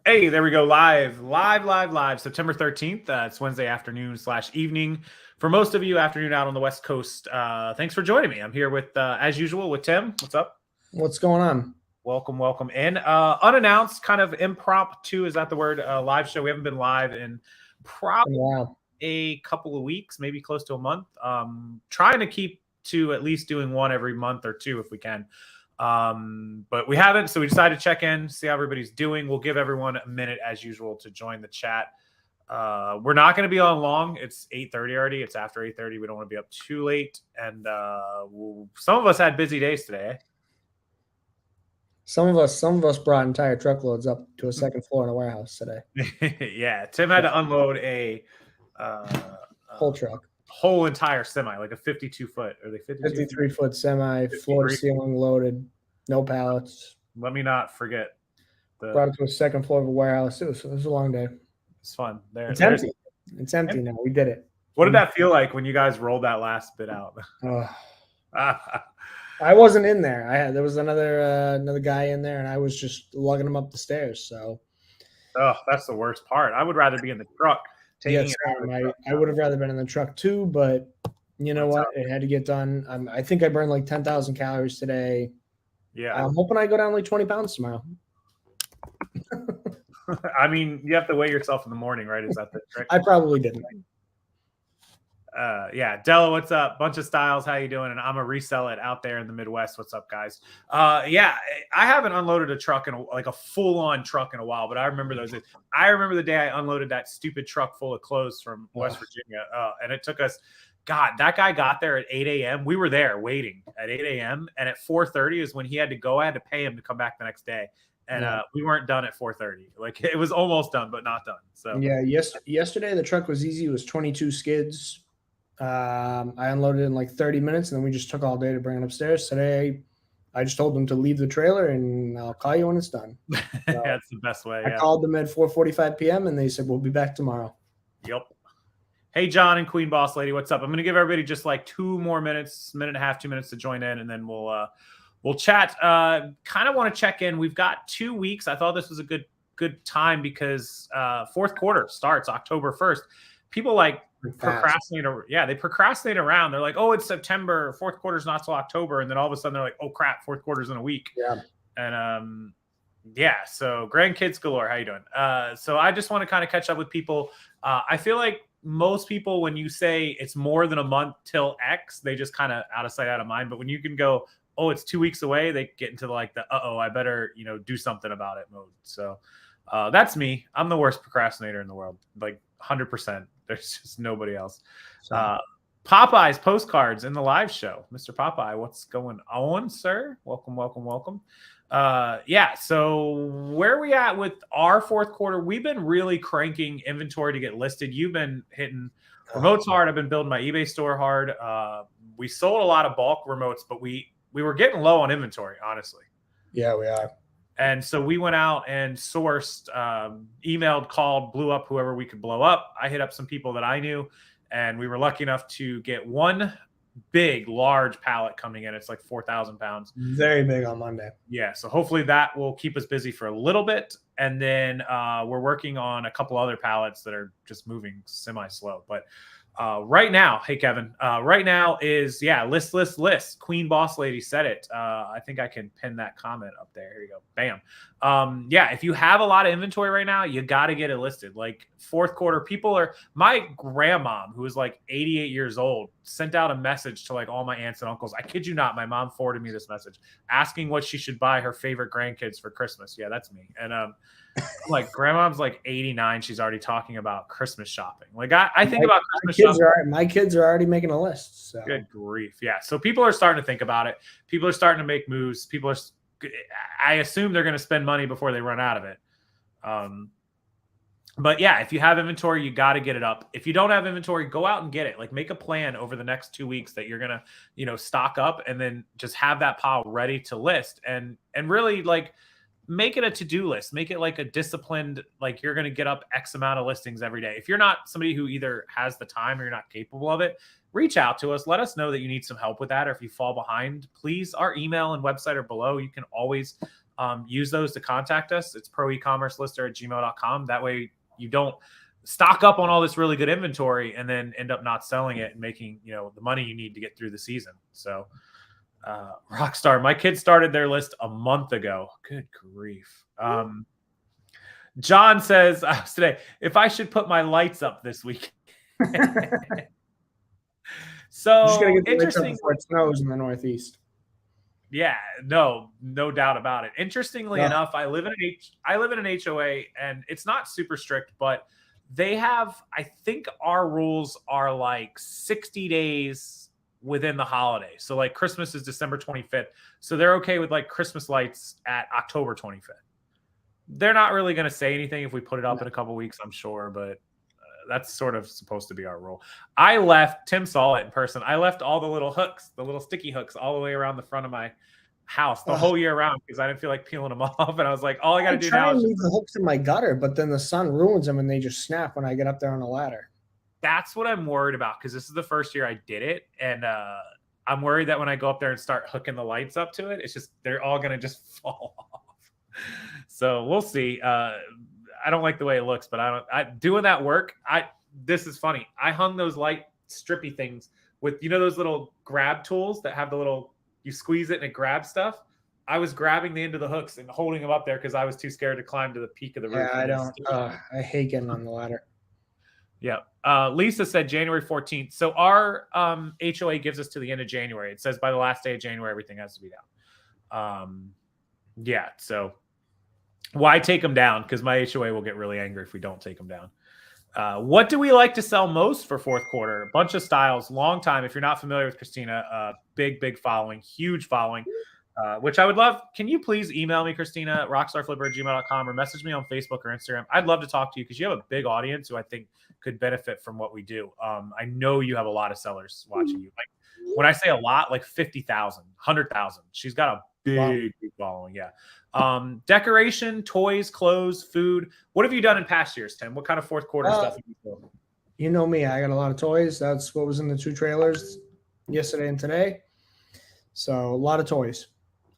Hey, there we go. Live. September 13th. It's Wednesday afternoon / evening. For most of you, afternoon out on the West Coast. Thanks for joining me. I'm here with, as usual, with Tim. What's up? What's going on? Welcome in. Unannounced, kind of impromptu. Is that the word? Live show. We haven't been live in probably a couple of weeks, maybe close to a month. Trying to keep to at least doing one every month or two if we can. But we haven't, so we decided to check in, see how everybody's doing. We'll give everyone a minute as usual to join the chat. We're not going to be on long. It's 8:30 already. It's after 8:30. We don't want to be up too late. And some of us had busy days today. Some of us brought entire truckloads up to a second floor in a warehouse today. Yeah, Tim had to unload a whole truck. Whole entire semi, like a 52-foot. Are they 53-foot semi, floor to ceiling loaded, no pallets. Let me not forget. Brought it to a second floor of a warehouse. It was a long day. It's fun. It's empty. It's empty now. We did it. What did that feel like when you guys rolled that last bit out? I wasn't in there. There was another guy in there, and I was just lugging him up the stairs. So, that's the worst part. I would rather be in the truck. Yes, I would have rather been in the truck too, but you know what? It had to get done. I think I burned like 10,000 calories today. Yeah. I'm hoping I go down like 20 pounds tomorrow. I mean, you have to weigh yourself in the morning, right? Is that the trick? I probably didn't. Yeah, Della, what's up? Bunch of Styles, how you doing? And I'm a resell it out there in the Midwest. What's up, guys? Yeah, I haven't unloaded a truck in a full-on truck in a while, but I remember those days. I remember the day I unloaded that stupid truck full of clothes from West Virginia, and it took us. God, that guy got there at 8 a.m. We were there waiting at 8 a.m. and at 4:30 is when he had to go. I had to pay him to come back the next day. And we weren't done at 4:30. Like, it was almost done, but not done. So yeah, yesterday the truck was easy. It was 22 skids. I unloaded in like 30 minutes, and then we just took all day to bring it upstairs. Today, I just told them to leave the trailer, and I'll call you when it's done. So that's the best way. I called them at 4:45 p.m., and they said, we'll be back tomorrow. Yep. Hey, John and Queen Boss Lady, what's up? I'm going to give everybody just like 2 more minutes, minute and a half, 2 minutes to join in, and then we'll chat. Kind of want to check in. We've got 2 weeks. I thought this was a good time because fourth quarter starts October 1st. People procrastinate. Yeah, they procrastinate around. They're like, oh, it's September. Fourth quarter's not till October. And then all of a sudden they're like, oh, crap, fourth quarter's in a week. Yeah. And so grandkids galore. How you doing? So I just want to kind of catch up with people. I feel like most people, when you say it's more than a month till X, they just kind of out of sight, out of mind. But when you can go, oh, it's 2 weeks away, they get into like the, I better, do something about it mode. So that's me. I'm the worst procrastinator in the world. Like 100%. There's just nobody else. Popeye's postcards in the live show. Mr. Popeye, what's going on, sir? Welcome. Yeah, so where are we at with our fourth quarter? We've been really cranking inventory to get listed. You've been hitting remotes hard. I've been building my eBay store hard. We sold a lot of bulk remotes, but we were getting low on inventory, honestly. Yeah, we are. And so we went out and sourced, emailed, called, blew up whoever we could blow up. I hit up some people that I knew, and we were lucky enough to get one big, large pallet coming in. It's like 4,000 pounds. Very big on Monday. Yeah, so hopefully that will keep us busy for a little bit. And then we're working on a couple other pallets that are just moving semi-slow. But right now, hey, Kevin, right now is, list. Queen Boss Lady said it. I think I can pin that comment up there. Here you go. Bam. If you have a lot of inventory right now, you got to get it listed. Like fourth quarter, my grandma, who is like 88 years old, sent out a message to like all my aunts and uncles. I kid you not. My mom forwarded me this message asking what she should buy her favorite grandkids for Christmas. Yeah, that's me. And like grandma's like 89. She's already talking about Christmas shopping. Like I think about Christmas shopping. My kids are already making a list. So. Good grief. Yeah. So people are starting to think about it. People are starting to make moves. I assume they're going to spend money before they run out of it. But yeah, if you have inventory, you got to get it up. If you don't have inventory, go out and get it. Like make a plan over the next 2 weeks that you're going to, stock up and then just have that pile ready to list and really like make it a to-do list. Make it like a disciplined, like you're going to get up X amount of listings every day. If you're not somebody who either has the time or you're not capable of it, reach out to us. Let us know that you need some help with that. Or if you fall behind, please, our email and website are below. You can always use those to contact us. It's ProEcommerceLister@gmail.com. That way you don't stock up on all this really good inventory and then end up not selling it and making, the money you need to get through the season. So Rockstar, my kids started their list a month ago. Good grief. John says today, if I should put my lights up this week. So just gotta get the lights up interesting. before it snows in the Northeast. Yeah, no doubt about it. Interestingly enough, I live in an HOA, and it's not super strict, but they have, I think our rules are like 60 days within the holiday. So like Christmas is December 25th. So they're okay with like Christmas lights at October 25th. They're not really going to say anything if we put it up in a couple weeks, I'm sure, but that's sort of supposed to be our rule. Tim saw it in person. I left all the little hooks, the little sticky hooks all the way around the front of my house the whole year round because I didn't feel like peeling them off. And I was like, all I got to do now is leave the hooks in my gutter, but then the sun ruins them and they just snap when I get up there on a ladder. That's what I'm worried about because this is the first year I did it. And I'm worried that when I go up there and start hooking the lights up to it, they're all going to just fall off. So we'll see. I don't like the way it looks, but doing that work. This is funny. I hung those light strippy things with, those little grab tools that have the little, you squeeze it and it grabs stuff. I was grabbing the end of the hooks and holding them up there because I was too scared to climb to the peak of the roof. Yeah, I hate getting on the ladder. Yeah. Lisa said January 14th. So our HOA gives us to the end of January. It says by the last day of January, everything has to be down. Yeah. So why take them down? Because my HOA will get really angry if we don't take them down. What do we like to sell most for fourth quarter? A bunch of styles, long time. If you're not familiar with Christina, big following, huge following, which I would love. Can you please email me, Christina, at rockstarflipper@gmail.com or message me on Facebook or Instagram? I'd love to talk to you because you have a big audience who I think could benefit from what we do. I know you have a lot of sellers watching you. Like when I say a lot, like 50,000, 100,000. She's got a big following. Yeah. Decoration, toys, clothes, food. What have you done in past years, Tim? What kind of fourth quarter stuff have you done? You know me, I got a lot of toys. That's what was in the 2 trailers yesterday and today. So a lot of toys.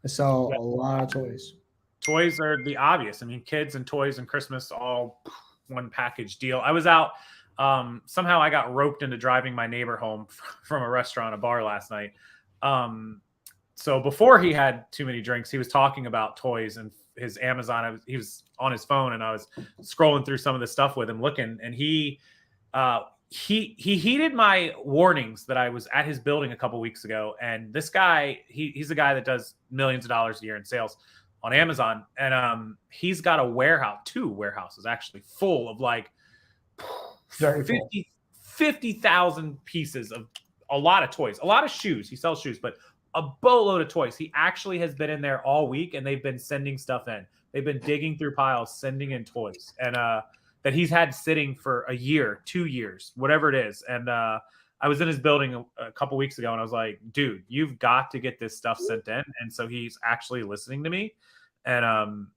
I sell a lot of toys. Toys are the obvious. I mean, kids and toys and Christmas, all one package deal. I was out. Somehow I got roped into driving my neighbor home from a restaurant, a bar last night. So before he had too many drinks, he was talking about toys and his Amazon. He was on his phone and I was scrolling through some of the stuff with him looking, and he heeded my warnings that I was at his building a couple weeks ago. And this guy, he's a guy that does millions of dollars a year in sales on Amazon. And he's got a warehouse, 2 warehouses actually, full of like 50,000 pieces of a lot of toys, a lot of shoes. He sells shoes, but a boatload of toys. He actually has been in there all week and they've been sending stuff in. They've been digging through piles, sending in toys, and that he's had sitting for a year, 2 years, whatever it is. And I was in his building a couple weeks ago and I was like, dude, you've got to get this stuff sent in. And so he's actually listening to me and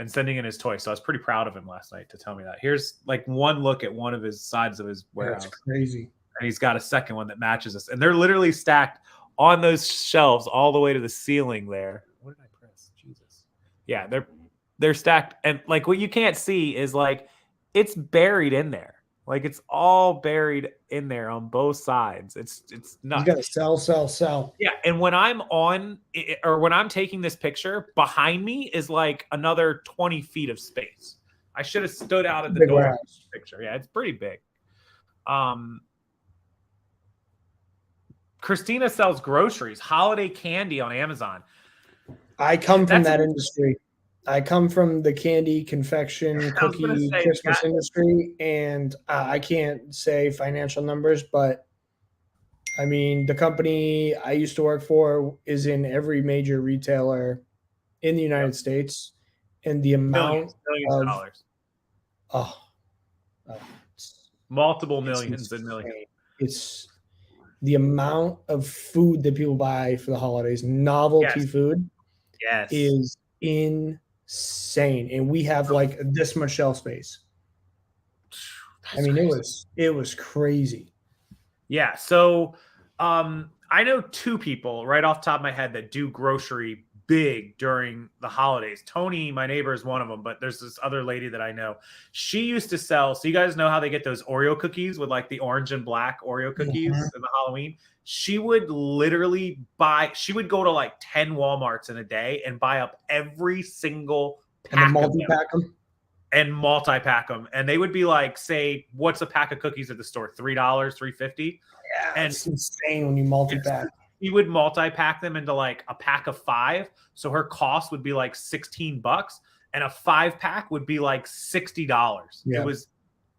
sending in his toys. So I was pretty proud of him last night to tell me that. Here's like one look at one of his sides of his warehouse. That's crazy. And he's got a second one that matches us. And they're literally stacked on those shelves all the way to the ceiling there. What did I press? Jesus. Yeah, they're stacked. And like what you can't see is like it's buried in there. Like it's all buried in there on both sides. It's nuts. You got to sell. Yeah, and when I'm on or when I'm taking this picture, behind me is like another 20 feet of space. I should have stood out at the door of this picture. Yeah, it's pretty big. Christina sells groceries, holiday candy on Amazon. I come from that industry. I come from the candy, confection, cookie, Christmas industry, and I can't say financial numbers, but I mean, the company I used to work for is in every major retailer in the United States, and the amount millions of dollars. Multiple millions and millions. It's the amount of food that people buy for the holidays, novelty food, is insane. And we have like this much shelf space. That's crazy. it was crazy. Yeah. So I know 2 people right off the top of my head that do grocery big during the holidays. Tony, my neighbor, is one of them, but there's this other lady that I know. She used to sell. So you guys know how they get those Oreo cookies with like the orange and black Oreo cookies in the Halloween? She would literally she would go to like 10 Walmarts in a day and buy up every single pack of them. And multi-pack them. And they would be like, say, what's a pack of cookies at the store? $3, $3.50? Yeah, and it's insane when you multi-pack. He would multi-pack them into like a pack of 5. So her cost would be like $16. And a 5-pack would be like $60. Yeah. It was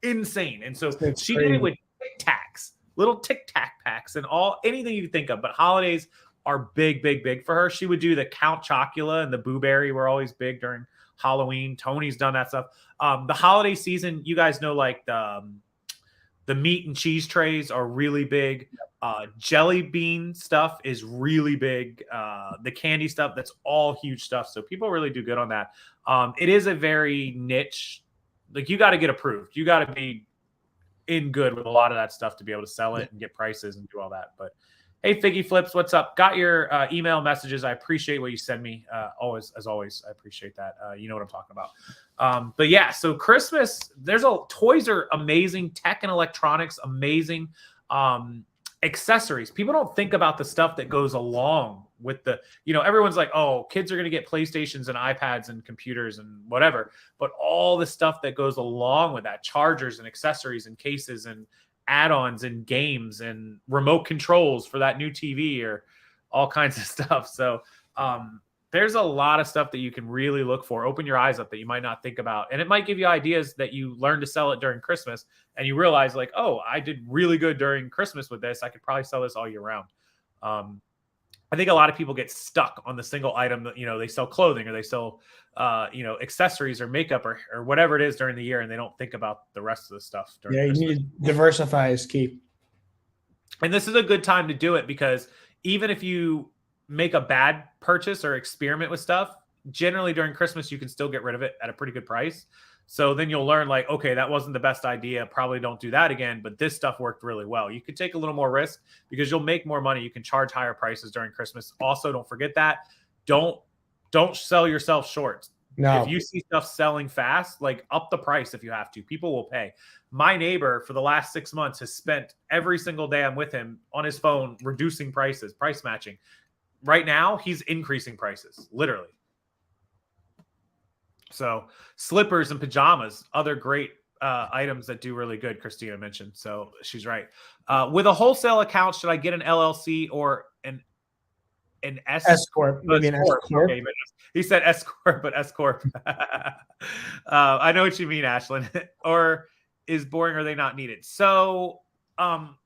insane. And so she did it with Tic Tacs, little Tic Tac packs and anything you can think of. But holidays are big, big, big for her. She would do the Count Chocula and the Boo Berry were always big during Halloween. Tony's done that stuff. The holiday season, you guys know, like the meat and cheese trays are really big. Jelly bean stuff is really big. The candy stuff, that's all huge stuff. So people really do good on that. It is a very niche. Like, you got to get approved. You got to be in good with a lot of that stuff to be able to sell it and get prices and do all that. But hey, Figgy Flips, what's up? Got your email messages. I appreciate what you send me. As always, I appreciate that. You know what I'm talking about. But yeah, so Christmas, toys are amazing. Tech and electronics, amazing. Accessories. People don't think about the stuff that goes along with everyone's like, oh, kids are going to get PlayStations and iPads and computers and whatever. But all the stuff that goes along with that, chargers and accessories and cases and add-ons and games and remote controls for that new TV or all kinds of stuff. So there's a lot of stuff that you can really look for. Open your eyes up that you might not think about. And it might give you ideas that you learn to sell it during Christmas. And you realize, like, oh, I did really good during Christmas with this. I could probably sell this all year round. I think a lot of people get stuck on the single item that, they sell clothing or they sell, accessories or makeup or whatever it is during the year. And they don't think about the rest of the stuff. Yeah, Christmas. You need to diversify is key. And this is a good time to do it because even if you make a bad purchase or experiment with stuff, generally during Christmas, you can still get rid of it at a pretty good price. So then you'll learn, like, okay, that wasn't the best idea. Probably don't do that again. But this stuff worked really well. You could take a little more risk because you'll make more money. You can charge higher prices during Christmas. Also, don't forget that. Don't sell yourself short. No. If you see stuff selling fast, like, up the price if you have to. People will pay. My neighbor for the last 6 months has spent every single day I'm with him on his phone reducing prices, price matching. Right now, he's increasing prices, literally. So slippers and pajamas, other great items that do really good, Christina mentioned. So she's right. With a wholesale account, should I get an LLC or an S corp? Maybe an S corp. Okay, he said S corp, but S corp. I know what you mean, Ashlyn. Or is boring? Or are they not needed? So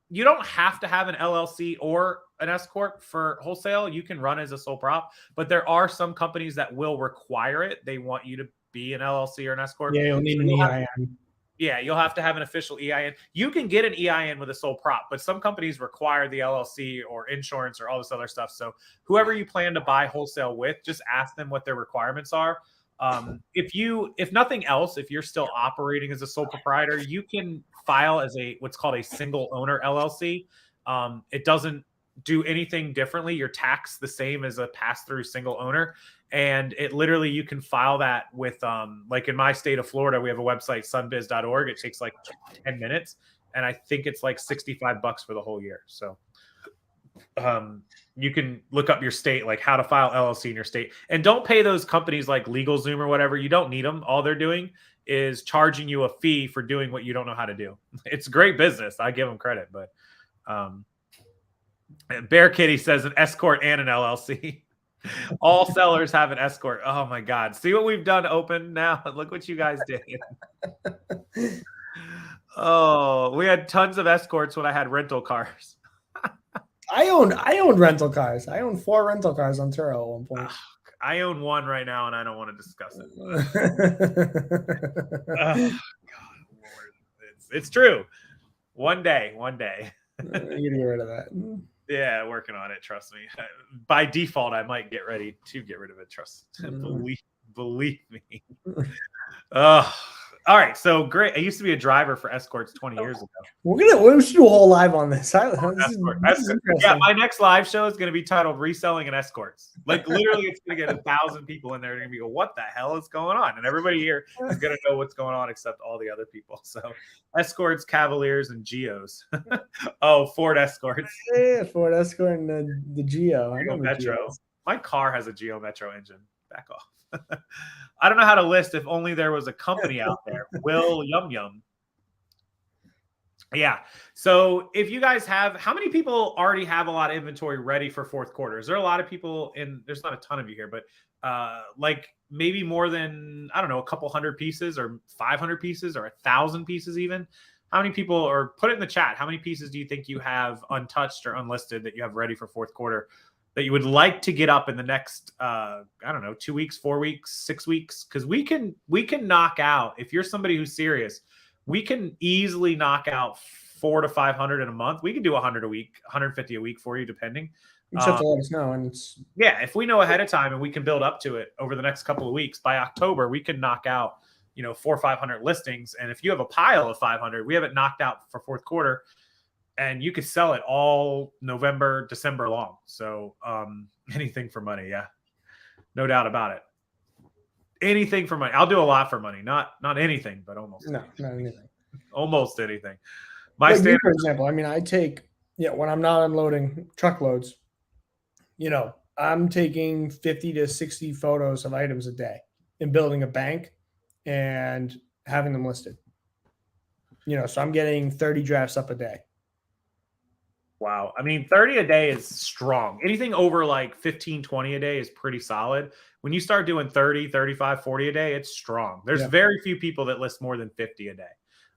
you don't have to have an LLC or an S corp for wholesale. You can run as a sole prop, but there are some companies that will require it. They want you to be an LLC or an S corp. Yeah, you'll need an EIN. You'll have to have an official EIN. You can get an EIN with a sole prop, but some companies require the LLC or insurance or all this other stuff. So whoever you plan to buy wholesale with, just ask them what their requirements are. If nothing else, if you're still operating as a sole proprietor, you can file as what's called a single owner LLC. It doesn't do anything differently. You're taxed the same as a pass-through single owner. And it literally, you can file that with, like in my state of Florida, we have a website, sunbiz.org. It takes like 10 minutes. And I think it's like $65 for the whole year. So you can look up your state, like how to file LLC in your state. And don't pay those companies like LegalZoom or whatever. You don't need them. All they're doing is charging you a fee for doing what you don't know how to do. It's great business. I give them credit. But Bear Kitty says an S corp and an LLC. All sellers have an S corp. Oh my God. See what we've done open now? Look what you guys did. Oh, we had tons of S corps when I had rental cars. I owned rental cars. I owned 4 rental cars on Turo at one point. I own one right now, and I don't want to discuss it. God, Lord. It's true. One day. You get rid of that. Yeah, working on it. Trust me. By default, I might get ready to get rid of it. Trust. Believe me. All All right, so great. I used to be a driver for escorts 20 years ago. We should do a whole live on this. This is Yeah, interesting. my next live show is going to be titled "Reselling and Escorts." Like literally, it's going to get 1,000 people in there. They're going to be go, "What the hell is going on?" And everybody here is going to know what's going on, except all the other people. So, escorts, Cavaliers, and Geos. Oh, Ford Escorts. Yeah, Ford Escort and the Geo. I know the Metro. Geos. My car has a Geo Metro engine. Back off. I don't know how to list. If only there was a company out there. Will Yum Yum. Yeah. So if you guys have, how many people already have a lot of inventory ready for fourth quarter? Is there a lot of people in, there's not a ton of you here, but like maybe more than, I don't know, a couple hundred pieces or 500 pieces or 1,000 pieces even? How many people, or put it in the chat, how many pieces do you think you have untouched or unlisted that you have ready for fourth quarter that you would like to get up in the next, I don't know, 2 weeks, 4 weeks, 6 weeks? Because we can knock out, if you're somebody who's serious, we can easily knock out 400 to 500 in a month. We can do 100 a week, 150 a week for you, depending. You just have to let us know, and it's if we know ahead of time and we can build up to it over the next couple of weeks. By October, we can knock out 400 or 500 listings, and if you have a pile of 500, we have it knocked out for fourth quarter, and you could sell it all November, December long. So anything for money, yeah, no doubt about it. Anything for money. I'll do a lot for money. Not anything, but almost. No, not anything. Almost anything. My standard, for example, I mean, I take when I'm not unloading truckloads, I'm taking 50 to 60 photos of items a day and building a bank and having them listed. So I'm getting 30 drafts up a day. Wow. I mean, 30 a day is strong. Anything over like 15, 20 a day is pretty solid. When you start doing 30, 35, 40 a day, it's strong. There's very few people that list more than 50 a day.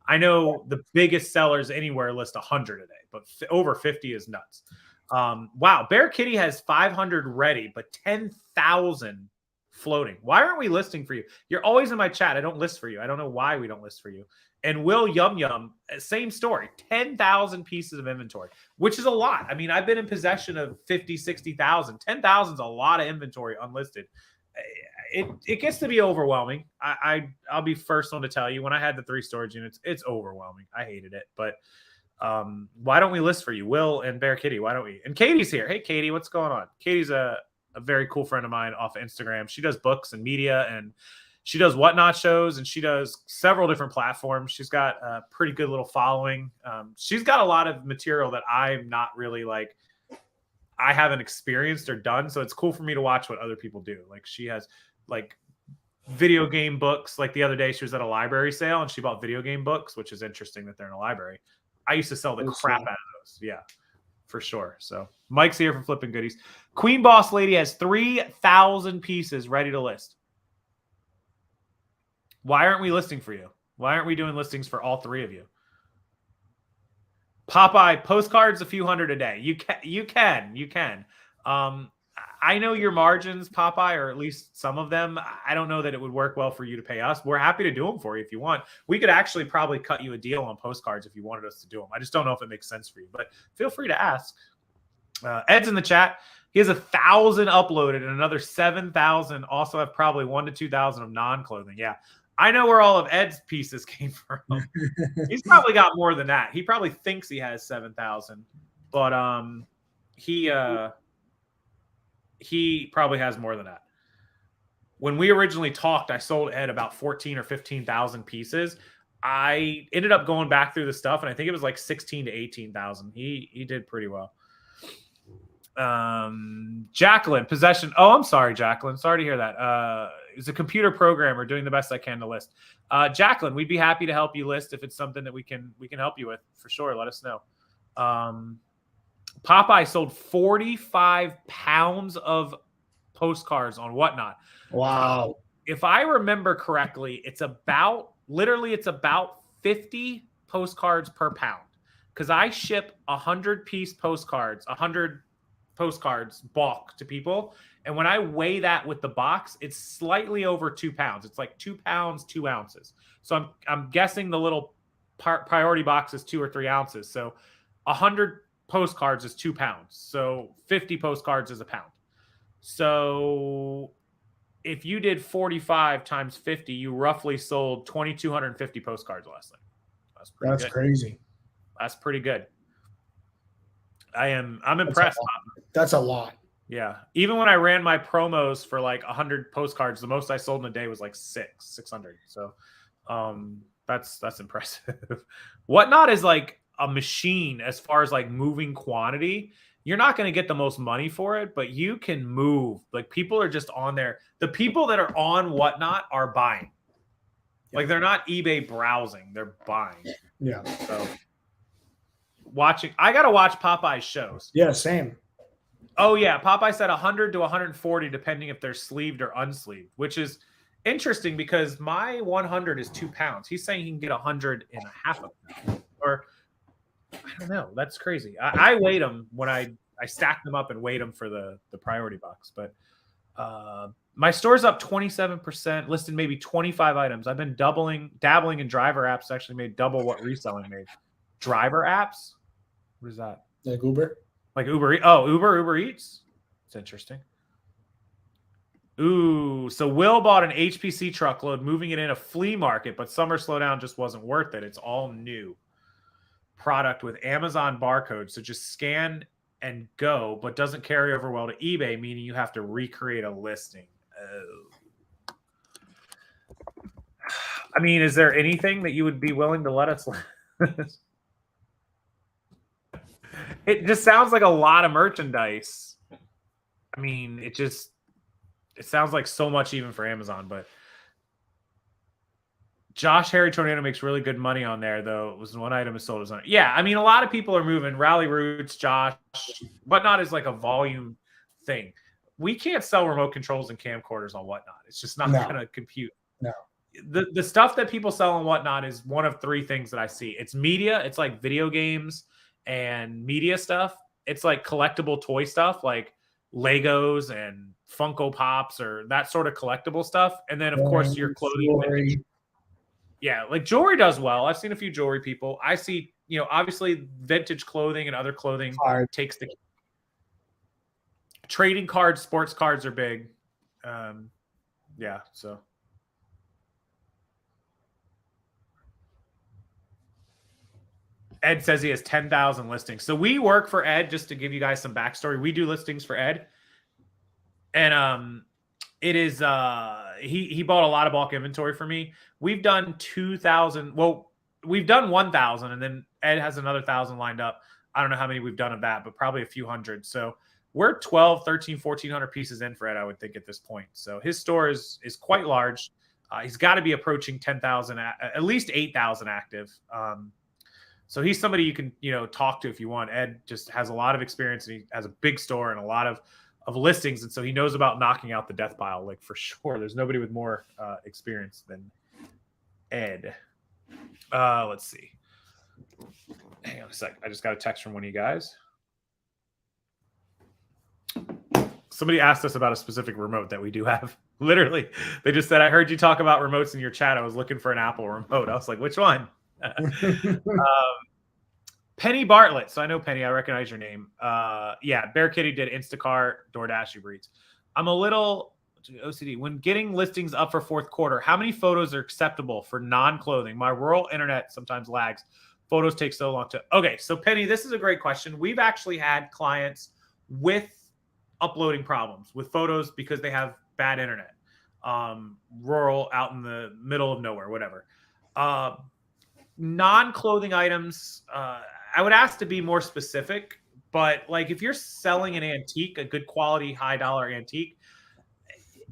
I know the biggest sellers anywhere list 100 a day, but over 50 is nuts. Wow. Bear Kitty has 500 ready, but 10,000 floating. Why aren't we listing for you? You're always in my chat. I don't list for you. I don't know why we don't list for you. And Will Yum Yum, same story, 10,000 pieces of inventory, which is a lot. I mean, I've been in possession of 50, 60,000. 10,000 is a lot of inventory unlisted. It gets to be overwhelming. I'll be first one to tell you, when I had the 3 storage units, it's overwhelming. I hated it. But why don't we list for you? Will and Bear Kitty, why don't we? And Katie's here. Hey, Katie, what's going on? Katie's a very cool friend of mine off of Instagram. She does books and media, and she does Whatnot shows, and she does several different platforms. She's got a pretty good little following. She's got a lot of material that I'm not really I haven't experienced or done. So it's cool for me to watch what other people do. Like she has video game books. Like the other day she was at a library sale and she bought video game books, which is interesting that they're in a library. I used to sell the crap out of those. Yeah, for sure. So Mike's here for Flipping Goodies. Queen Boss Lady has 3,000 pieces ready to list. Why aren't we listing for you? Why aren't we doing listings for all 3 of you? Popeye, postcards a few hundred a day. You can. I know your margins, Popeye, or at least some of them. I don't know that it would work well for you to pay us. We're happy to do them for you if you want. We could actually probably cut you a deal on postcards if you wanted us to do them. I just don't know if it makes sense for you, but feel free to ask. Ed's in the chat. He has 1,000 uploaded and another 7,000 also have probably 1,000 to 2,000 of non-clothing. Yeah. I know where all of Ed's pieces came from. He's probably got more than that. He probably thinks he has 7,000, but he probably has more than that. When we originally talked, I sold Ed about 14 or 15,000 pieces. I ended up going back through the stuff, and I think it was like 16 to 18,000. He did pretty well. Jacqueline, possession. Oh, I'm sorry, Jacqueline. Sorry to hear that. As a computer programmer, doing the best I can to list. Jacqueline, we'd be happy to help you list if it's something that we can help you with for sure. Let us know. Popeye sold 45 pounds of postcards on Whatnot. Wow. If I remember correctly, it's about 50 postcards per pound, because I ship 100-piece postcards, 100 postcards bulk to people. And when I weigh that with the box, it's slightly over 2 pounds. It's like 2 pounds, 2 ounces. So I'm guessing the little priority box is 2 or 3 ounces. So 100 postcards is 2 pounds. So 50 postcards is a pound. So if you did 45 times 50, you roughly sold 2,250 postcards last night. That's good. crazy. That's pretty good. I'm That's impressed. That's a lot. Yeah. Even when I ran my promos for like 100 postcards, the most I sold in a day was like 600. So that's impressive. Whatnot is like a machine as far as like moving quantity. You're not going to get the most money for it, but you can move. Like people are just on there. The people that are on Whatnot are buying. Yeah. Like they're not eBay browsing, they're buying. Yeah. So I got to watch Popeye's shows. Yeah, same. Oh yeah, Popeye said 100 to 140 depending if they're sleeved or unsleeved, which is interesting because my 100 is 2 pounds. He's saying he can get 100 in a half a pound. Or I don't know. That's crazy. I weighed them when I stacked them up and weighed them for the priority box. But my store's up 27%, listed maybe 25 items. I've been dabbling in driver apps. Actually made double what reselling made. Driver apps? What is that? Like Uber? Like Uber. Oh, Uber Eats. It's interesting. Ooh, so Will bought an HPC truckload, moving it in a flea market, but summer slowdown just wasn't worth it. It's all new product with Amazon barcode, so just scan and go, but doesn't carry over well to eBay, meaning you have to recreate a listing. Oh. I mean, is there anything that you would be willing to let us? It just sounds like a lot of merchandise. I mean, it sounds like so much even for Amazon, but Josh Harry Tornado makes really good money on there, though. It was one item is sold. Yeah, I mean, a lot of people are moving. Rally Roots, Josh, Whatnot is like a volume thing. We can't sell remote controls and camcorders on Whatnot. It's just not going to compute. No. The stuff that people sell on Whatnot is one of three things that I see. It's media. It's like video games and media stuff. It's like collectible toy stuff like Legos and Funko Pops or that sort of collectible stuff. And then, of course, your clothing. Jewelry. Yeah, like jewelry does well. I've seen a few jewelry people. I see, obviously vintage clothing and other clothing takes the trading cards, sports cards are big. Yeah, so. Ed says he has 10,000 listings. So we work for Ed, just to give you guys some backstory. We do listings for Ed. And it is he bought a lot of bulk inventory for me. We've done 2,000. Well, we've done 1,000, and then Ed has another 1,000 lined up. I don't know how many we've done of that, but probably a few hundred. So we're 12, 13, 1,400 pieces in for Ed, I would think, at this point. So his store is quite large. He's got to be approaching 10,000, at least 8,000 active. So he's somebody you can, talk to if you want. Ed just has a lot of experience, and he has a big store and a lot of listings. And so he knows about knocking out the death pile, like for sure. There's nobody with more experience than Ed. Let's see. Hang on a sec. I just got a text from one of you guys. Somebody asked us about a specific remote that we do have. Literally, they just said, I heard you talk about remotes in your chat. I was looking for an Apple remote. I was like, which one? Penny Bartlett. So I know Penny. I recognize your name. Yeah, Bear Kitty did Instacart, DoorDash, Uber Eats. I'm a little OCD. When getting listings up for fourth quarter, how many photos are acceptable for non-clothing? My rural internet sometimes lags. Photos take so long to... Okay, so Penny, this is a great question. We've actually had clients with uploading problems with photos because they have bad internet. Rural, out in the middle of nowhere, whatever. Non-clothing items, I would ask to be more specific, but like if you're selling an antique, a good quality, high dollar antique,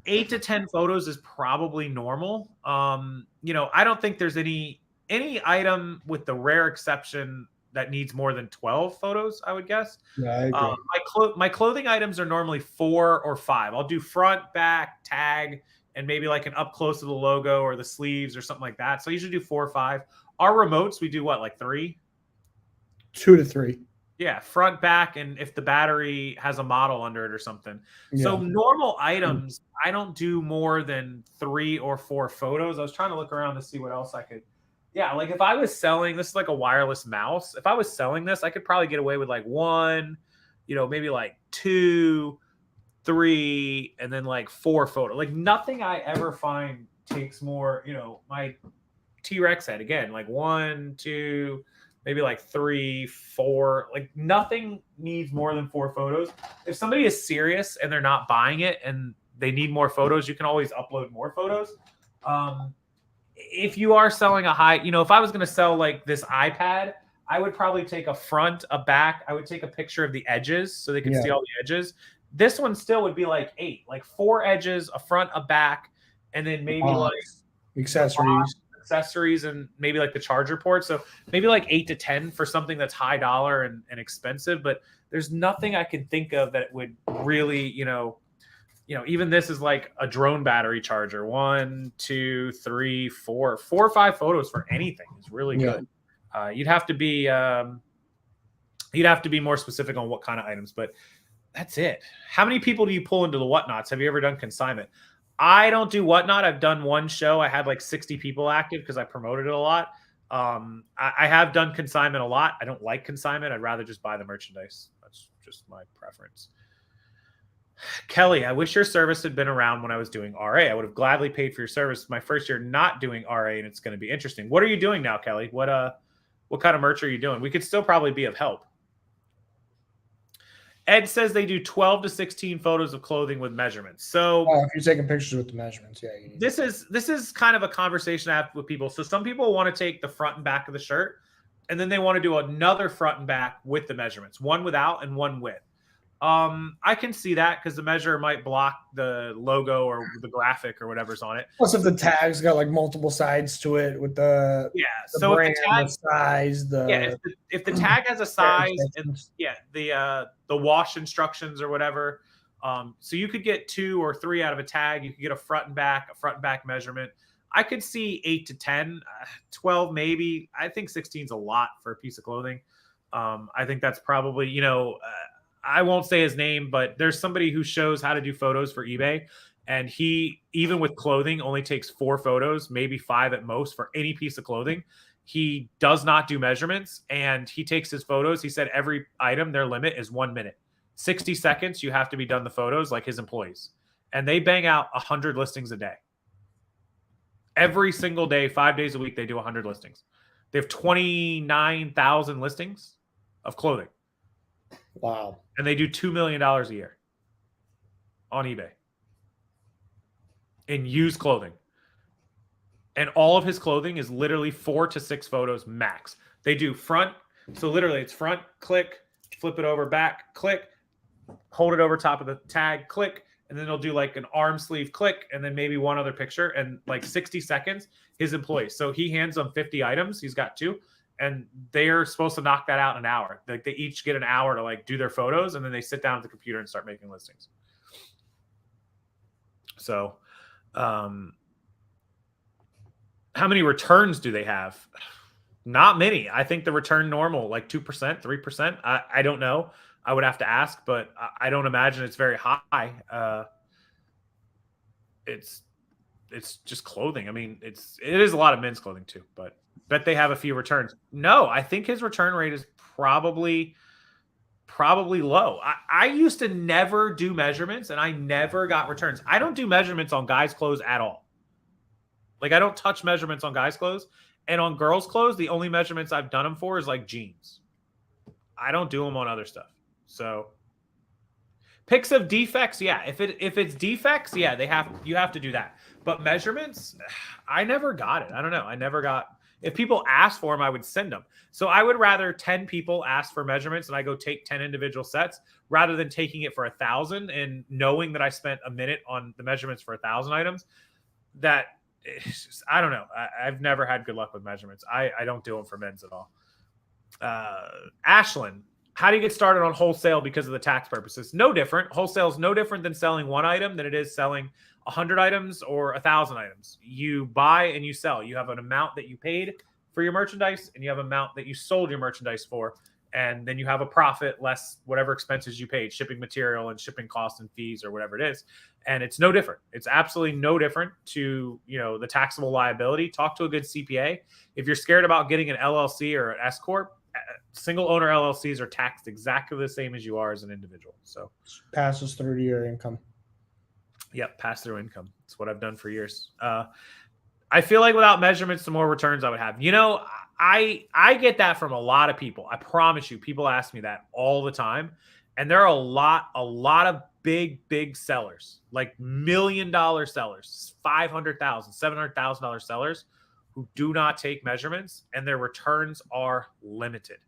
8 to 10 photos is probably normal. I don't think there's any item with the rare exception that needs more than 12 photos, I would guess. Yeah, I agree. My clothing items are normally 4 or 5. I'll do front, back, tag, and maybe like an up close of the logo or the sleeves or something like that. So I usually do 4 or 5. Our remotes, we do what, like 3? 2 to 3. Yeah, front, back, and if the battery has a model under it or something. Yeah. So normal items, I don't do more than 3 or 4 photos. I was trying to look around to see what else I could. Yeah, like if I was selling, this is like a wireless mouse. If I was selling this, I could probably get away with like 1, maybe like 2. 3, and then like 4 photos. Like nothing I ever find takes more, my T-Rex head again, like 1, 2, maybe like 3, 4, like nothing needs more than 4 photos. If somebody is serious and they're not buying it and they need more photos, you can always upload more photos. If you are selling a high, if I was going to sell like this iPad, I would probably take a front, a back. I would take a picture of the edges so they can see all the edges. This one still would be like 8, like 4 edges, a front, a back, and then maybe like accessories and maybe like the charger port. So maybe like 8 to 10 for something that's high dollar and expensive. But there's nothing I can think of that would really, even this is like a drone battery charger. 1, 2, 3, 4 or 5 photos for anything is really good. You'd have to be more specific on what kind of items, but that's it. How many people do you pull into the Whatnots? Have you ever done consignment? I don't do Whatnot. I've done one show. I had like 60 people active because I promoted it a lot. I have done consignment a lot. I don't like consignment. I'd rather just buy the merchandise. That's just my preference. Kelly, I wish your service had been around when I was doing RA. I would have gladly paid for your service. My first year not doing RA, and it's going to be interesting. What are you doing now, Kelly? What kind of merch are you doing? We could still probably be of help. Ed says they do 12 to 16 photos of clothing with measurements. So if you're taking pictures with the measurements, this is kind of a conversation I have with people. So some people want to take the front and back of the shirt, and then they want to do another front and back with the measurements, one without and one with. I can see that because the measure might block the logo or the graphic or whatever's on it. Plus, if the tag's got like multiple sides to it with the so brand, if the tag, the size, if the tag has a size, and the wash instructions or whatever. So you could get 2 or 3 out of a tag. You could get a front and back measurement. I could see 8 to 10, 12 maybe. I think 16 is a lot for a piece of clothing. I think that's probably, I won't say his name, but there's somebody who shows how to do photos for eBay. And he, even with clothing, only takes 4 photos, maybe 5 at most for any piece of clothing. He does not do measurements, and he takes his photos. He said every item, their limit is 1 minute. 60 seconds, you have to be done the photos like his employees. And they bang out 100 listings a day. Every single day, 5 days a week, they do 100 listings. They have 29,000 listings of clothing. Wow. And they do $2 million a year on eBay in used clothing. And all of his clothing is literally 4 to 6 photos max. They do front. So literally it's front, click, flip it over, back, click, hold it over top of the tag, click, and then they'll do like an arm sleeve click and then maybe one other picture and like 60 seconds, his employees. So he hands them 50 items. He's got 2. And they're supposed to knock that out in an hour. Like they each get an hour to like do their photos, and then they sit down at the computer and start making listings. So, how many returns do they have? Not many. I think the return normal, like 2%, 3%. I don't know. I would have to ask, but I don't imagine it's very high. It's just clothing. I mean, it is a lot of men's clothing too, but bet they have a few returns. No, I think his return rate is probably low. I used to never do measurements, and I never got returns. I don't do measurements on guys' clothes at all. Like I don't touch measurements on guys' clothes, and on girls' clothes, the only measurements I've done them for is like jeans. I don't do them on other stuff. So pics of defects, yeah. If it's defects, yeah, you have to do that. But measurements, I never got it. I don't know. I never got. If people asked for them, I would send them. So I would rather 10 people ask for measurements and I go take 10 individual sets rather than taking it for 1,000 and knowing that I spent a minute on the measurements for 1,000 items. That just, I don't know. I've never had good luck with measurements. I don't do them for men's at all. Ashlyn, how do you get started on wholesale because of the tax purposes? No different. Wholesale is no different than selling one item than it is selling 100 items or 1,000 items. You buy and you sell. You have an amount that you paid for your merchandise and you have an amount that you sold your merchandise for. And then you have a profit less whatever expenses you paid, shipping material and shipping costs and fees or whatever it is. And it's no different. It's absolutely no different to, the taxable liability. Talk to a good CPA. If you're scared about getting an LLC or an S Corp, single owner LLCs are taxed exactly the same as you are as an individual. So passes through to your income. Yep, pass through income. It's what I've done for years. I feel like without measurements, the more returns I would have. I get that from a lot of people. I promise you, people ask me that all the time. And there are a lot of big sellers, like $1 million sellers, $500,000, $700,000 sellers who do not take measurements, and their returns are limited.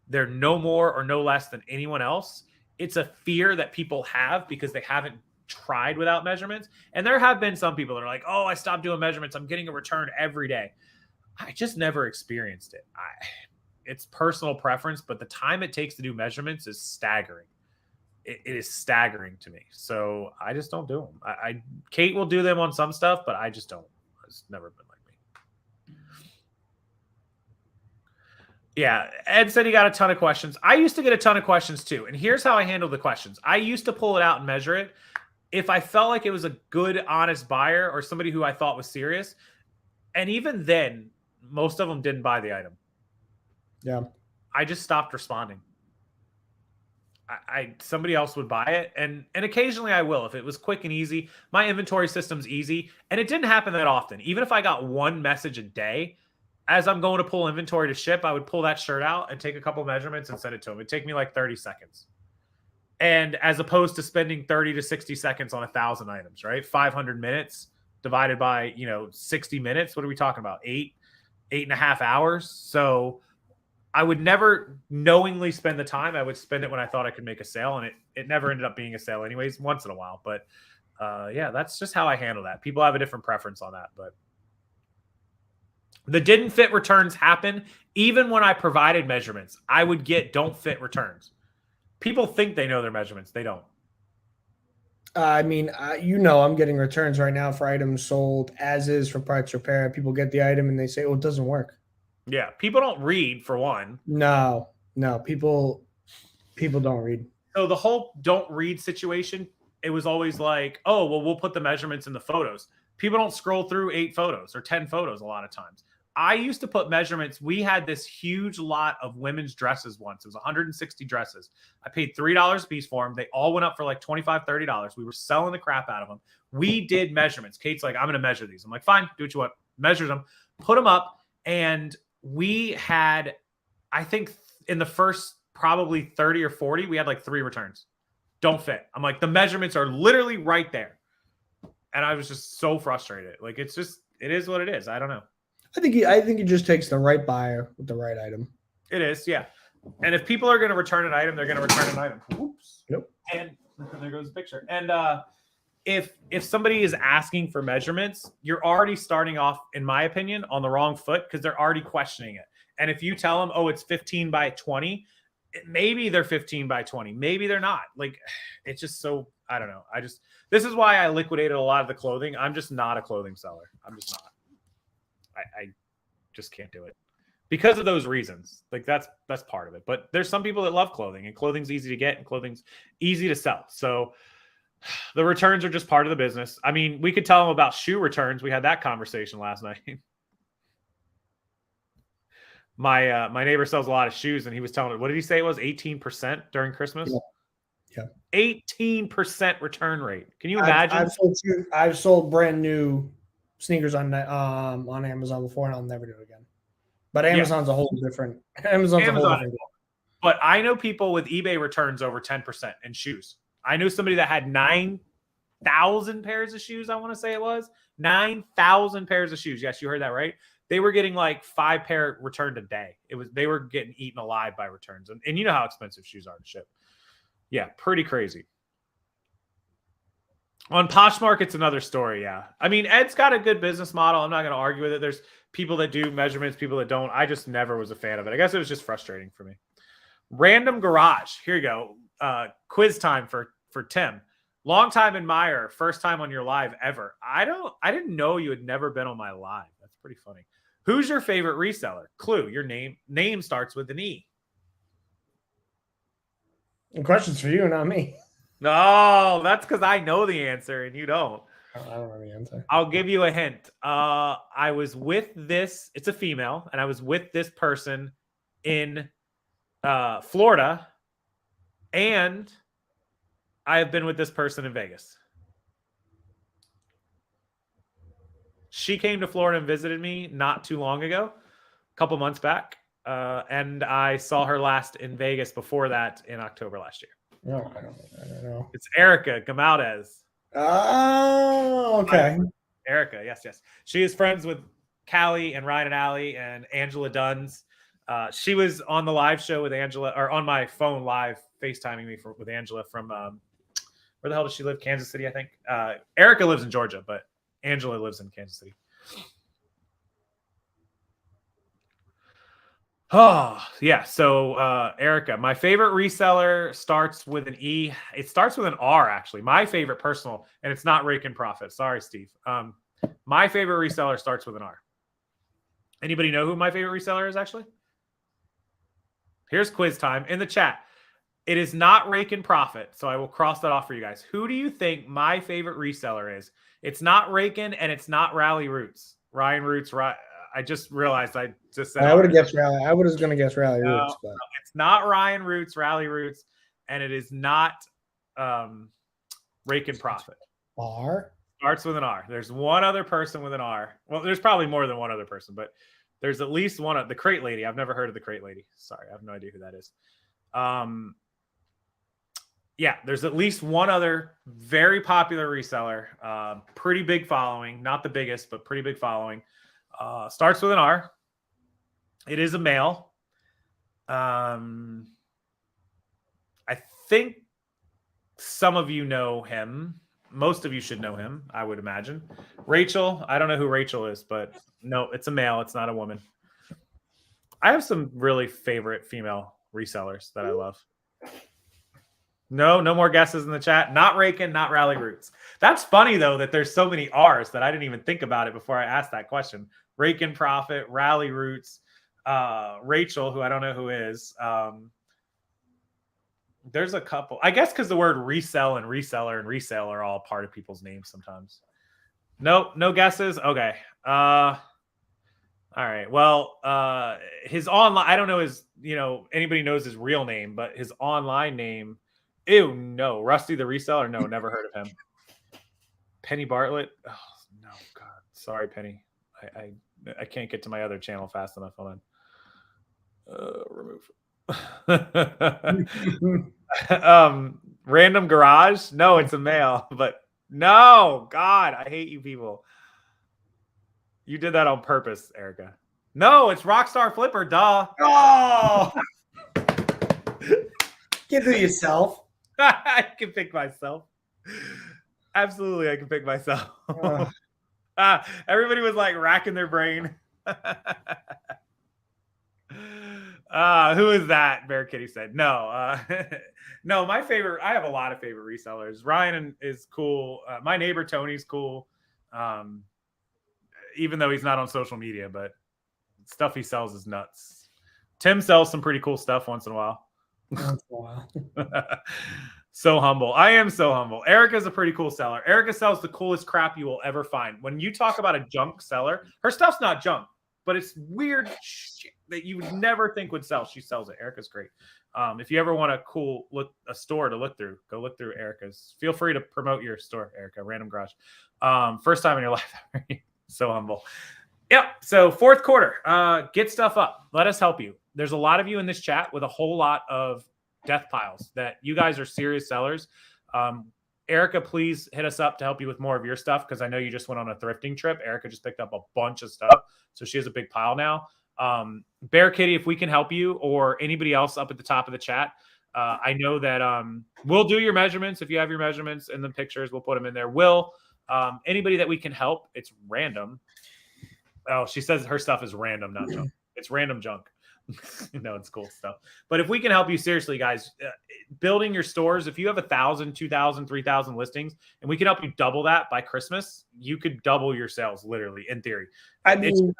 They're no more or no less than anyone else. It's a fear that people have because they haven't tried without measurements. And there have been some people that are like, oh, I stopped doing measurements, I'm getting a return every day. I just never experienced it. It's personal preference, but the time it takes to do measurements is staggering. It is staggering to me. So I just don't do them. Kate will do them on some stuff, but I just don't. It's never been like me. Yeah, Ed said he got a ton of questions. I used to get a ton of questions too. And here's how I handle the questions. I used to pull it out and measure it. If I felt like it was a good, honest buyer or somebody who I thought was serious, and even then, most of them didn't buy the item. Yeah. I just stopped responding. Somebody else would buy it, and occasionally I will if it was quick and easy. My inventory system's easy, and it didn't happen that often. Even if I got one message a day, as I'm going to pull inventory to ship, I would pull that shirt out and take a couple measurements and send it to them. It'd take me like 30 seconds. And as opposed to spending 30 to 60 seconds on 1,000 items, right? 500 minutes divided by, 60 minutes. What are we talking about? 8.5 hours. So I would never knowingly spend the time. I would spend it when I thought I could make a sale. And it never ended up being a sale anyways, once in a while. But yeah, that's just how I handle that. People have a different preference on that. But the didn't fit returns happen. Even when I provided measurements, I would get don't fit returns. People think they know their measurements. They don't. I mean, I'm getting returns right now for items sold as is for parts repair. People get the item and they say, "Oh, it doesn't work." Yeah, people don't read, for one. No, people don't read. So the whole don't read situation, it was always like, oh, well, we'll put the measurements in the photos. People don't scroll through 8 photos or 10 photos a lot of times. I used to put measurements. We had this huge lot of women's dresses once. It was 160 dresses. I paid $3 a piece for them. They all went up for like $25, $30. We were selling the crap out of them. We did measurements. Kate's like, I'm going to measure these. I'm like, fine, do what you want. Measure them, put them up. And we had, I think in the first probably 30 or 40, we had like 3 returns. Don't fit. I'm like, the measurements are literally right there. And I was just so frustrated. Like, it is what it is. I don't know. I think it just takes the right buyer with the right item. It is, yeah. And if people are going to return an item, they're going to return an item. Whoops. Yep. And there goes the picture. And if somebody is asking for measurements, you're already starting off, in my opinion, on the wrong foot because they're already questioning it. And if you tell them, oh, it's 15 by 20, maybe they're 15 by 20. Maybe they're not. Like, it's just so, I don't know. This is why I liquidated a lot of the clothing. I'm just not a clothing seller. I'm just not. I just can't do it because of those reasons. Like that's part of it. But there's some people that love clothing, and clothing's easy to get and clothing's easy to sell. So the returns are just part of the business. I mean, we could tell them about shoe returns. We had that conversation last night. My neighbor sells a lot of shoes, and he was telling me, what did he say it was 18% during Christmas? Yeah. 18% return rate. Can you imagine? I've sold brand new sneakers on Amazon before, and I'll never do it again. But Amazon's a whole different. Amazon's a whole different. But I know people with eBay returns over 10% in shoes. I knew somebody that had 9,000 pairs of shoes. I want to say it was 9,000 pairs of shoes. Yes, you heard that right. They were getting like 5 pair returned a day. They were getting eaten alive by returns, and you know how expensive shoes are to ship. Yeah, pretty crazy. On Poshmark, it's another story, yeah. I mean, Ed's got a good business model. I'm not going to argue with it. There's people that do measurements, people that don't. I just never was a fan of it. I guess it was just frustrating for me. Random Garage. Here you go. Quiz time for Tim. Long time admirer. First time on your live ever. I didn't know you had never been on my live. That's pretty funny. Who's your favorite reseller? Clue. Your name starts with an E. And questions for you, not me. No, that's because I know the answer and you don't. I don't know the answer. I'll give you a hint. I was with this, it's a female, and I was with this person in Florida, and I have been with this person in Vegas. She came to Florida and visited me not too long ago, a couple months back. And I saw her last in Vegas before that in October last year. No, I don't know. It's Erica Gamaldes. Oh, okay. Erica, yes. She is friends with Callie and Ryan and Allie and Angela Duns. She was on the live show with Angela, or on my phone live FaceTiming me with Angela from where the hell does she live? Kansas City, I think. Erica lives in Georgia, but Angela lives in Kansas City. Oh, yeah. So, Erica, my favorite reseller starts with an E. It starts with an R, actually. My favorite personal, and it's not Rake and Profit. Sorry, Steve. My favorite reseller starts with an R. Anybody know who my favorite reseller is, actually? Here's quiz time in the chat. It is not Rake and Profit, so I will cross that off for you guys. Who do you think my favorite reseller is? It's not Rakin, and it's not Rally Roots. Ryan Roots, I just realized I just said. I would have guessed Rally. I was going to guess Rally Roots, but it's not Ryan Roots, Rally Roots, and it is not Rake and Profit. R starts with an R. There's one other person with an R. Well, there's probably more than one other person, but there's at least one. The Crate Lady. I've never heard of the Crate Lady. Sorry, I have no idea who that is. Yeah, there's at least one other very popular reseller. Pretty big following. Not the biggest, but pretty big following. Starts with an R. It is a male. I think some of you know him. Most of you should know him, I would imagine. Rachel. I don't know who Rachel is, but no, it's a male. It's not a woman. I have some really favorite female resellers that I love. No more guesses in the chat. Not Rakin, not Rally Roots. That's funny, though, that there's so many R's that I didn't even think about it before I asked that question. Rakin Profit, Rally Roots, Rachel, who I don't know who is. There's a couple. I guess because the word resell and reseller and resale are all part of people's names sometimes. Nope, no guesses? Okay. All right. Well, his online, I don't know his, anybody knows his real name, but his online name. Ew, no. Rusty the Reseller? No, never heard of him. Penny Bartlett? Oh, no, God. Sorry, Penny. I can't get to my other channel fast enough. Hold on. Remove. Random Garage? No, it's a male. But no, God, I hate you people. You did that on purpose, Erica. No, it's Rockstar Flipper, duh. Oh! Get to yourself. I can pick myself. Absolutely, I can pick myself. Everybody was like racking their brain. Who is that? Bear Kitty said. No, no, my favorite, I have a lot of favorite resellers. Ryan is cool. My neighbor Tony's cool. Even though he's not on social media, but stuff he sells is nuts. Tim sells some pretty cool stuff once in a while. So humble. I am so humble. Erica's a pretty cool seller. Erica sells the coolest crap you will ever find. When you talk about a junk seller, her stuff's not junk, but it's weird shit that you would never think would sell. She sells it. Erica's great. If you ever want a store to look through, go look through Erica's. Feel free to promote your store, Erica. Random Garage. First time in your life. So humble. Yep. So fourth quarter, get stuff up. Let us help you. There's a lot of you in this chat with a whole lot of death piles that you guys are serious sellers. Erica, please hit us up to help you with more of your stuff, because I know you just went on a thrifting trip. Erica just picked up a bunch of stuff, so she has a big pile now. Bear Kitty, if we can help you, or anybody else up at the top of the chat, I know that we'll do your measurements. If you have your measurements in the pictures, we'll put them in there. Anybody that we can help, it's random. Oh, she says her stuff is random, not junk. It's random junk. No, it's cool stuff. But if we can help you, seriously, guys, building your stores, if you have 1,000, 2,000, 3,000 listings, and we can help you double that by Christmas, you could double your sales, literally, in theory. I mean,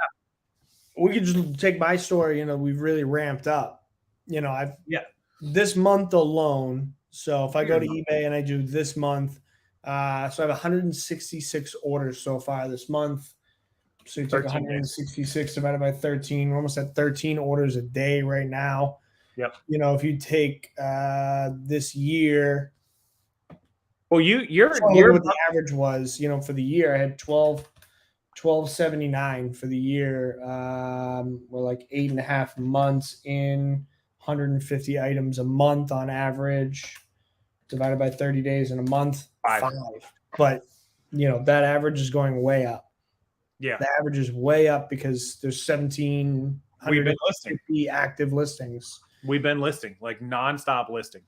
we could just take my store. We've really ramped up. This month alone. So if I go to eBay and I do this month, so I have 166 orders so far this month. So you take 166 divided by 13. We're almost at 13 orders a day right now. Yep. You know, if you take this year, Well, so what the average was, you know, for the year, I had 1279 for the year. We're like 8.5 months in, 150 items a month on average, divided by 30 days in a month, 5. But, you know, that average is going way up. Yeah. The average is way up because there's 1,750 active listings. We've been listing, like nonstop listing.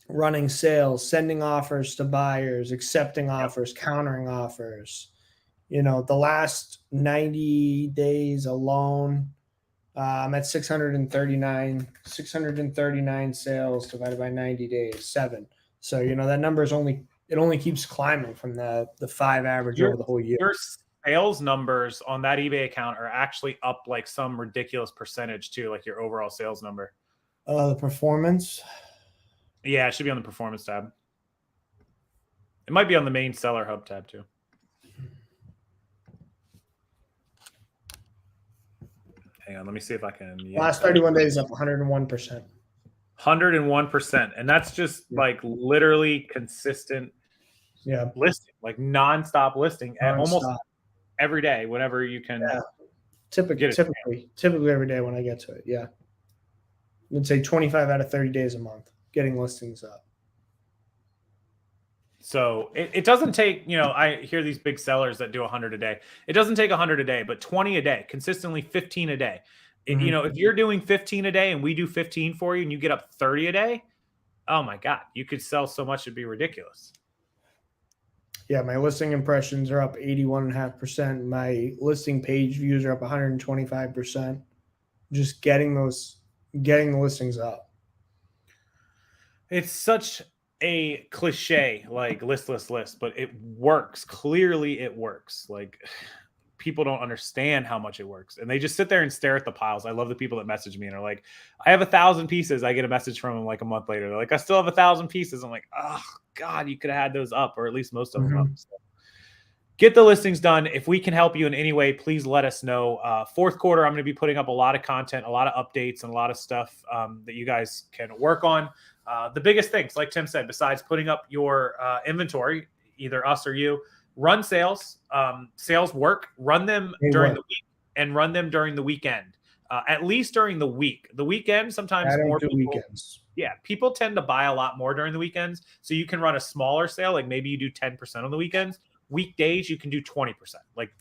Running sales, sending offers to buyers, accepting offers, countering offers. You know, the last 90 days alone, I'm at 639 sales divided by 90 days, 7. So, you know, that number is only keeps climbing from the 5 average over the whole year. Your sales numbers on that eBay account are actually up like some ridiculous percentage too, like your overall sales number. The performance. Yeah, it should be on the performance tab. It might be on the main seller hub tab too. Hang on, let me see if I can. Last 31 days up 101%. 101%. And that's just like literally consistent listing, like nonstop listing at almost every day, whenever you can. Yeah. Typically every day when I get to it. Yeah. I'd say 25 out of 30 days a month getting listings up. So it doesn't take, you know, I hear these big sellers that do 100 a day. It doesn't take 100 a day, but 20 a day, consistently 15 a day. You know, if you're doing 15 a day and we do 15 for you and you get up 30 a day, oh my God, you could sell so much it'd be ridiculous. Yeah, my listing impressions are up 81.5%. My listing page views are up 125%. Just getting the listings up. It's such a cliche, like list, but it works. Clearly it works. Like people don't understand how much it works. And they just sit there and stare at the piles. I love the people that message me and are like, I have 1,000 pieces. I get a message from them like a month later. They're like, I still have 1,000 pieces. I'm like, oh God, you could have had those up, or at least most of them up. So get the listings done. If we can help you in any way, please let us know. Fourth quarter, I'm going to be putting up a lot of content, a lot of updates, and a lot of stuff that you guys can work on. The biggest things, like Tim said, besides putting up your inventory, either us or you, run sales. Sales work. Run them during the week and run them during the weekend. At least during the week. The weekend, sometimes more people. Weekends. Yeah, people tend to buy a lot more during the weekends. So you can run a smaller sale, like maybe you do 10% on the weekends. Weekdays, you can do 20%. Like,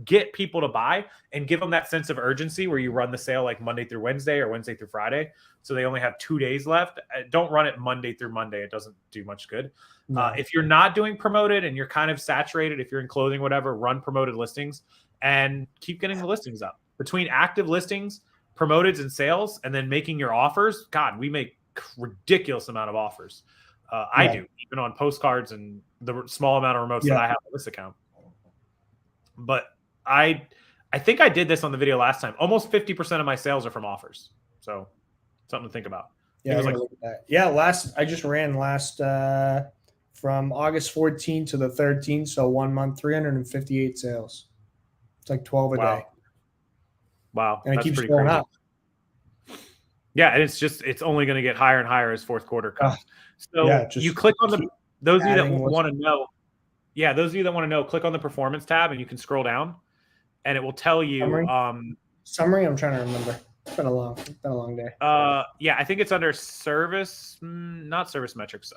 get people to buy and give them that sense of urgency where you run the sale like Monday through Wednesday or Wednesday through Friday. So they only have 2 days left. Don't run it Monday through Monday. It doesn't do much good. No. If you're not doing promoted and you're kind of saturated, if you're in clothing, whatever, run promoted listings and keep getting the listings up. Between active listings, promoteds, and sales, and then making your offers, God, we make ridiculous amount of offers. I do, even on postcards and the small amount of remotes that I have on this account. But I think I did this on the video last time. Almost 50% of my sales are from offers. So something to think about. Yeah, I just ran from August 14th to the 13th, so 1 month, 358 sales. It's like 12 a day. Wow. And it keeps going up. Yeah, and it's only going to get higher and higher as fourth quarter comes. So you click on those of you that want to know. Yeah, those of you that want to know, click on the performance tab and you can scroll down and it will tell you summary. I'm trying to remember. It's been a long day. Yeah, I think it's under service, not service metrics.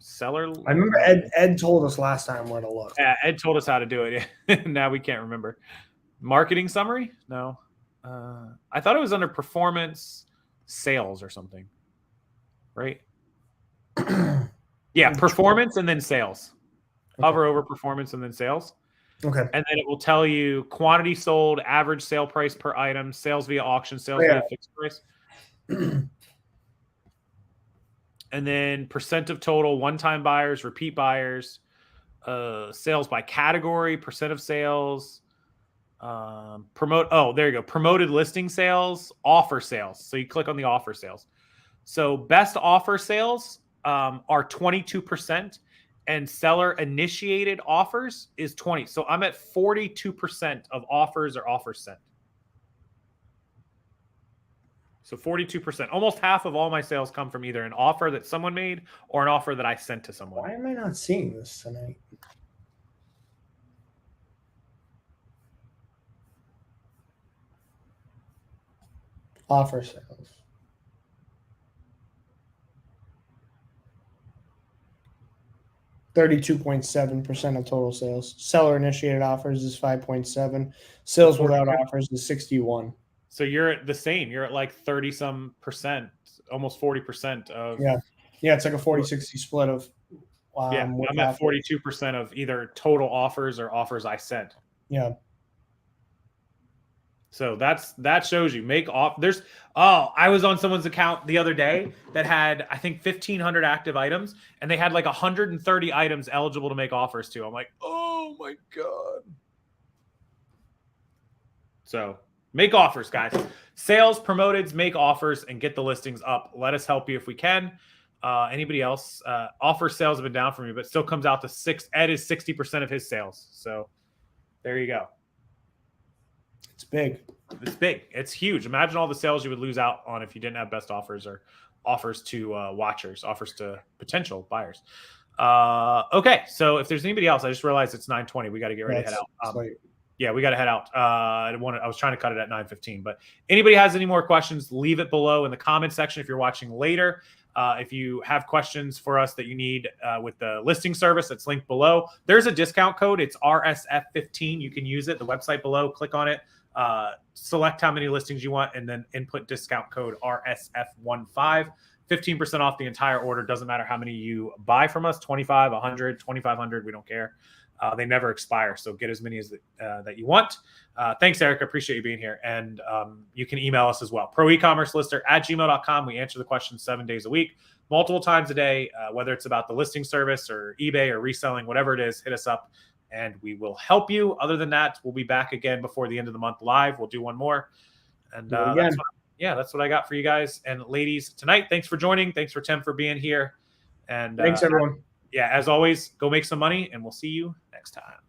Seller. I remember Ed told us last time where to look. Yeah, Ed told us how to do it. Now we can't remember. Marketing summary? No. I thought it was under performance sales or something. Right? Yeah, performance and then sales. Okay. Hover over performance and then sales. Okay. And then it will tell you quantity sold, average sale price per item, sales via auction, sales via fixed price. And then percent of total, one-time buyers, repeat buyers, sales by category, percent of sales, there you go. Promoted listing sales, offer sales. So you click on the offer sales. So best offer sales are 22%. And seller initiated offers is 20. So I'm at 42% of offers or offers sent. So 42%, almost half of all my sales come from either an offer that someone made or an offer that I sent to someone. Why am I not seeing this tonight? Offer sales. 32.7% of total sales. Seller initiated offers is 5.7. Sales without offers is 61. So you're at the same. You're at like 30 some percent, almost 40% of. Yeah. It's like a 40-60 split of. I'm at 42% of either total offers or offers I sent. Yeah. So that shows you make off. I was on someone's account the other day that had, I think, 1,500 active items, and they had like 130 items eligible to make offers to. I'm like, oh my God. So make offers, guys. Sales, promoteds, make offers and get the listings up. Let us help you if we can. Anybody else? Offer sales have been down for me, but still comes out to 6. Ed is 60% of his sales. So there you go. It's big. It's big. It's huge. Imagine all the sales you would lose out on if you didn't have best offers or offers to watchers, offers to potential buyers. Okay, so if there's anybody else, I just realized it's 9:20. We got to get ready to head out. Yeah, we got to head out. I was trying to cut it at 9:15, but anybody has any more questions, leave it below in the comment section if you're watching later. If you have questions for us that you need with the listing service, that's linked below. There's a discount code. It's RSF15. You can use it. The website below, click on it. Select how many listings you want, and then input discount code RSF15. 15% off the entire order. Doesn't matter how many you buy from us, 25, 100, 2,500. We don't care. They never expire. So get as many as that you want. Thanks, Eric. I appreciate you being here. And you can email us as well. ProEcommerceLister@gmail.com. We answer the questions 7 days a week, multiple times a day, whether it's about the listing service or eBay or reselling, whatever it is, hit us up and we will help you. Other than that, we'll be back again before the end of the month live. We'll do one more. And that's what I got for you guys and ladies tonight. Thanks for joining. Thanks for Tim for being here. And thanks, everyone. Yeah, as always, go make some money, and we'll see you next time.